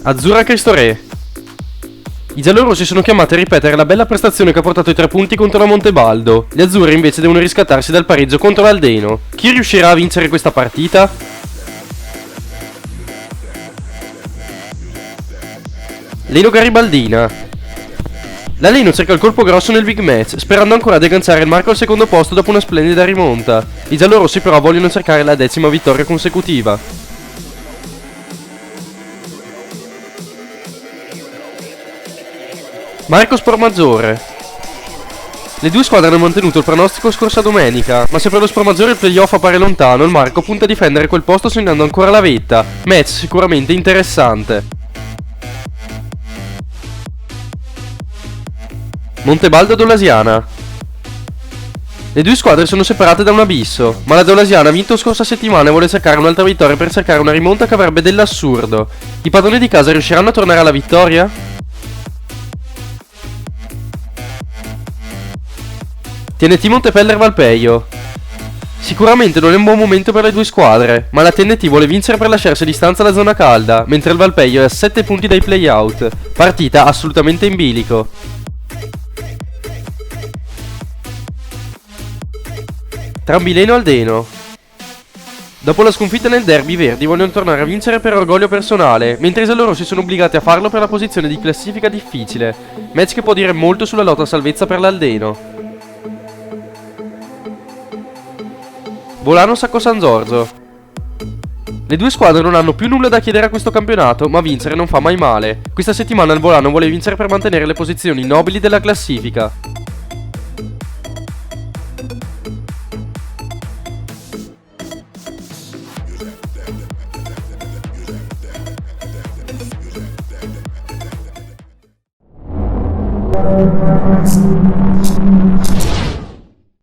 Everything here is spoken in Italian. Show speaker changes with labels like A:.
A: Azzurra Cristo Re. I giallorossi sono chiamati a ripetere la bella prestazione che ha portato i 3 punti contro la Montebaldo. Gli azzurri invece devono riscattarsi dal pareggio contro l'Aldeno. Chi riuscirà a vincere questa partita? Leno Garibaldina. La Leno cerca il colpo grosso nel big match, sperando ancora di agganciare il marco al secondo posto dopo una splendida rimonta. I giallorossi però vogliono cercare la 10ª vittoria consecutiva. Marco Spormaggiore. Le due squadre hanno mantenuto il pronostico scorsa domenica, ma se per lo Spormaggiore il playoff appare lontano, il Marco punta a difendere quel posto segnando ancora la vetta. Match sicuramente interessante. Montebaldo Dolasiana. Le due squadre sono separate da un abisso, ma la Dolasiana ha vinto scorsa settimana e vuole cercare un'altra vittoria per cercare una rimonta che avrebbe dell'assurdo. I padroni di casa riusciranno a tornare alla vittoria? TNT Montepeller Valpeio. Sicuramente non è un buon momento per le due squadre, ma la TNT vuole vincere per lasciarsi a distanza la zona calda, mentre il Valpeio è a 7 punti dai playout. Partita assolutamente in bilico. Trambileno Aldeno. Dopo la sconfitta nel derby, i verdi vogliono tornare a vincere per orgoglio personale, mentre i giallorossi sono obbligati a farlo per la posizione di classifica difficile. Match che può dire molto sulla lotta a salvezza per l'Aldeno. Volano Sacco San Giorgio. Le due squadre non hanno più nulla da chiedere a questo campionato, ma vincere non fa mai male. Questa settimana il Volano vuole vincere per mantenere le posizioni nobili della classifica.